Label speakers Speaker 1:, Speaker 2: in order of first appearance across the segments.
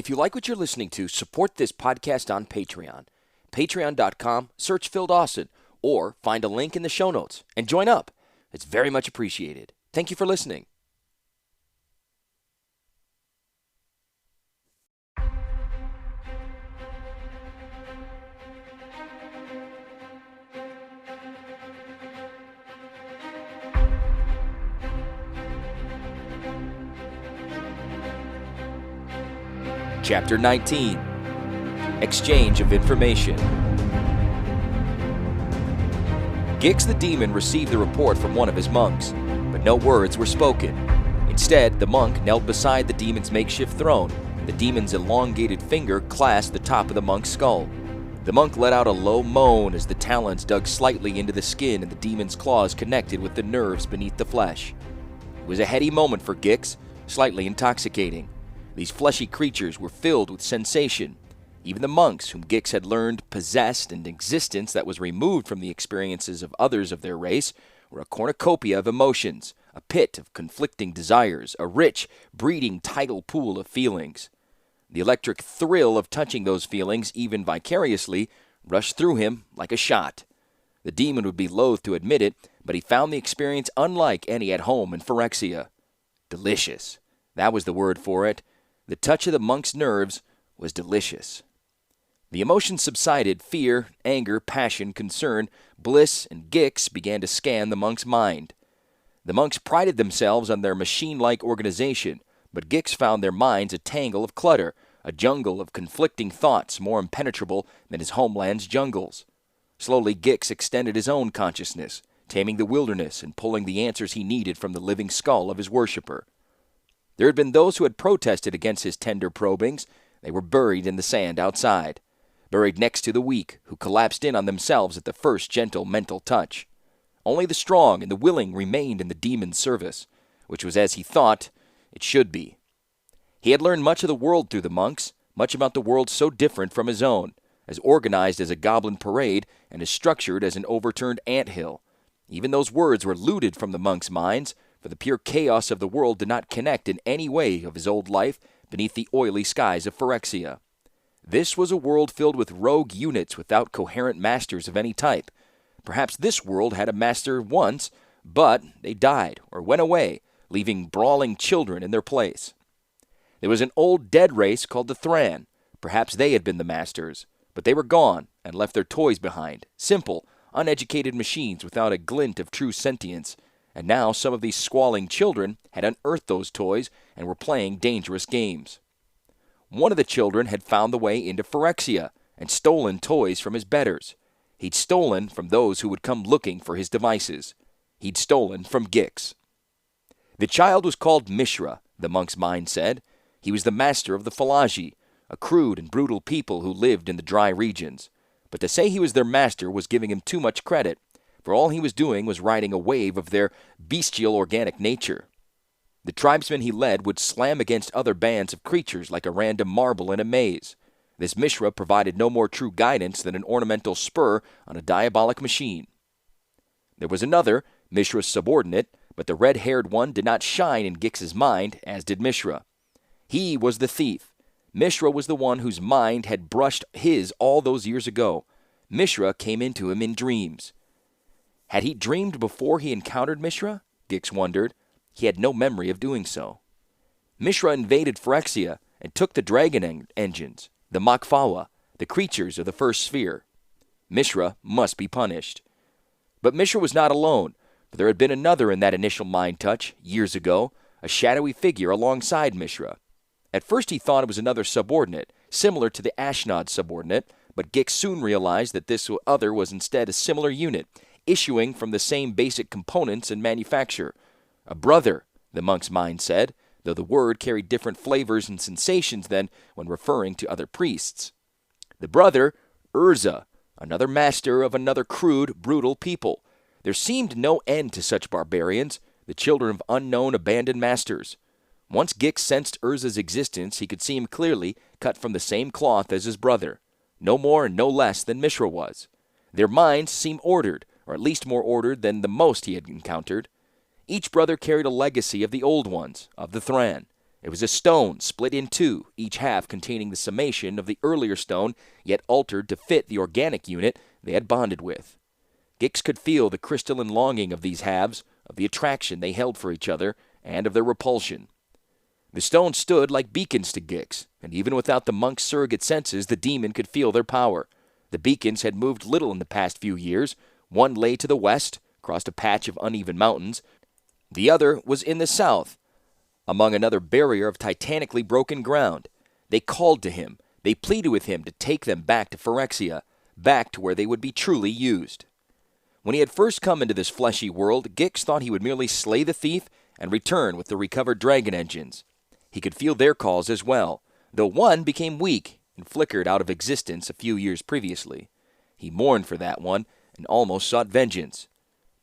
Speaker 1: If you like what you're listening to, support this podcast on Patreon. Patreon.com, search Phil Dawson, or find a link in the show notes and join up. It's very much appreciated. Thank you for listening. Chapter 19. Exchange of Information. Gix the demon received the report from one of his monks, but no words were spoken. Instead, the monk knelt beside the demon's makeshift throne, and the demon's elongated finger clasped the top of the monk's skull. The monk let out a low moan as the talons dug slightly into the skin and the demon's claws connected with the nerves beneath the flesh. It was a heady moment for Gix, slightly intoxicating. These fleshy creatures were filled with sensation. Even the monks, whom Gix had learned possessed an existence that was removed from the experiences of others of their race, were a cornucopia of emotions, a pit of conflicting desires, a rich, breeding tidal pool of feelings. The electric thrill of touching those feelings, even vicariously, rushed through him like a shot. The demon would be loath to admit it, but he found the experience unlike any at home in Phyrexia. Delicious. That was the word for it. The touch of the monk's nerves was delicious. The emotions subsided. Fear, anger, passion, concern, bliss, and Gix began to scan the monk's mind. The monks prided themselves on their machine-like organization, but Gix found their minds a tangle of clutter, a jungle of conflicting thoughts more impenetrable than his homeland's jungles. Slowly, Gix extended his own consciousness, taming the wilderness and pulling the answers he needed from the living skull of his worshipper. There had been those who had protested against his tender probings. They were buried in the sand outside, buried next to the weak, who collapsed in on themselves at the first gentle mental touch. Only the strong and the willing remained in the demon's service, which was as he thought it should be. He had learned much of the world through the monks, much about the world so different from his own, as organized as a goblin parade and as structured as an overturned anthill. Even those words were looted from the monks' minds, for the pure chaos of the world did not connect in any way of his old life beneath the oily skies of Phyrexia. This was a world filled with rogue units without coherent masters of any type. Perhaps this world had a master once, but they died or went away, leaving brawling children in their place. There was an old dead race called the Thran. Perhaps they had been the masters, but they were gone and left their toys behind, simple, uneducated machines without a glint of true sentience. And now some of these squalling children had unearthed those toys and were playing dangerous games. One of the children had found the way into Phyrexia and stolen toys from his betters. He'd stolen from those who would come looking for his devices. He'd stolen from Gix. The child was called Mishra, the monk's mind said. He was the master of the Phalagi, a crude and brutal people who lived in the dry regions. But to say he was their master was giving him too much credit, for all he was doing was riding a wave of their bestial organic nature. The tribesmen he led would slam against other bands of creatures like a random marble in a maze. This Mishra provided no more true guidance than an ornamental spur on a diabolic machine. There was another, Mishra's subordinate, but the red-haired one did not shine in Gix's mind, as did Mishra. He was the thief. Mishra was the one whose mind had brushed his all those years ago. Mishra came into him in dreams. Had he dreamed before he encountered Mishra? Gix wondered. He had no memory of doing so. Mishra invaded Phyrexia and took the dragon engines, the Makfawa, the creatures of the first sphere. Mishra must be punished. But Mishra was not alone, for there had been another in that initial mind touch, years ago, a shadowy figure alongside Mishra. At first he thought it was another subordinate, similar to the Ashnod subordinate, but Gix soon realized that this other was instead a similar unit, issuing from the same basic components and manufacture. A brother, the monk's mind said, though the word carried different flavors and sensations than when referring to other priests. The brother, Urza, another master of another crude, brutal people. There seemed no end to such barbarians, the children of unknown, abandoned masters. Once Gix sensed Urza's existence, he could see him clearly, cut from the same cloth as his brother, no more and no less than Mishra was. Their minds seemed ordered, or at least more ordered than the most he had encountered. Each brother carried a legacy of the old ones, of the Thran. It was a stone split in two, each half containing the summation of the earlier stone, yet altered to fit the organic unit they had bonded with. Gix could feel the crystalline longing of these halves, of the attraction they held for each other, and of their repulsion. The stones stood like beacons to Gix, and even without the monk's surrogate senses, the demon could feel their power. The beacons had moved little in the past few years. One lay to the west, across a patch of uneven mountains. The other was in the south, among another barrier of titanically broken ground. They called to him. They pleaded with him to take them back to Phyrexia, back to where they would be truly used. When he had first come into this fleshy world, Gix thought he would merely slay the thief and return with the recovered dragon engines. He could feel their calls as well, though one became weak and flickered out of existence a few years previously. He mourned for that one and almost sought vengeance.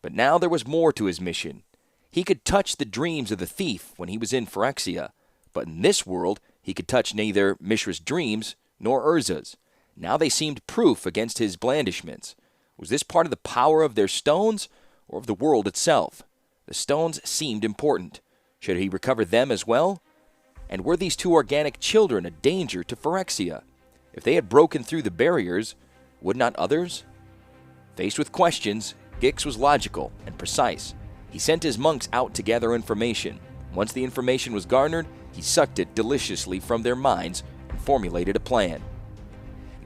Speaker 1: But now there was more to his mission. He could touch the dreams of the thief when he was in Phyrexia, but in this world he could touch neither Mishra's dreams nor Urza's. Now they seemed proof against his blandishments. Was this part of the power of their stones, or of the world itself? The stones seemed important. Should he recover them as well? And were these two organic children a danger to Phyrexia? If they had broken through the barriers, would not others? Faced with questions, Gix was logical and precise. He sent his monks out to gather information. Once the information was garnered, he sucked it deliciously from their minds and formulated a plan.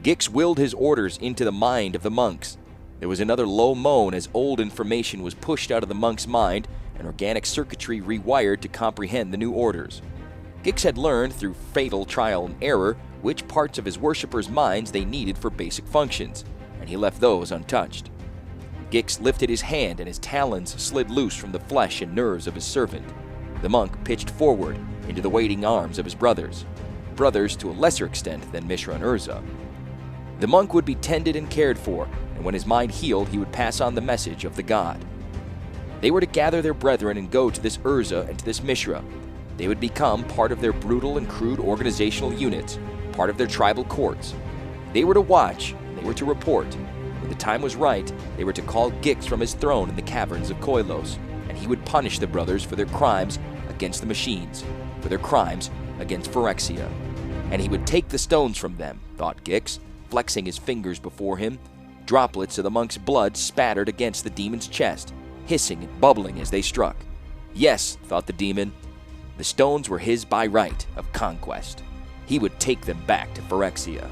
Speaker 1: Gix willed his orders into the mind of the monks. There was another low moan as old information was pushed out of the monk's mind and organic circuitry rewired to comprehend the new orders. Gix had learned through fatal trial and error which parts of his worshippers' minds they needed for basic functions, and he left those untouched. Gix lifted his hand and his talons slid loose from the flesh and nerves of his servant. The monk pitched forward into the waiting arms of his brothers to a lesser extent than Mishra and Urza. The monk would be tended and cared for, and when his mind healed, he would pass on the message of the god. They were to gather their brethren and go to this Urza and to this Mishra. They would become part of their brutal and crude organizational units, part of their tribal courts. They were to watch, and they were to report. When the time was right, they were to call Gix from his throne in the caverns of Koilos, and he would punish the brothers for their crimes against the machines, for their crimes against Phyrexia. And he would take the stones from them, thought Gix, flexing his fingers before him. Droplets of the monk's blood spattered against the demon's chest, hissing and bubbling as they struck. Yes, thought the demon, the stones were his by right of conquest. He would take them back to Phyrexia.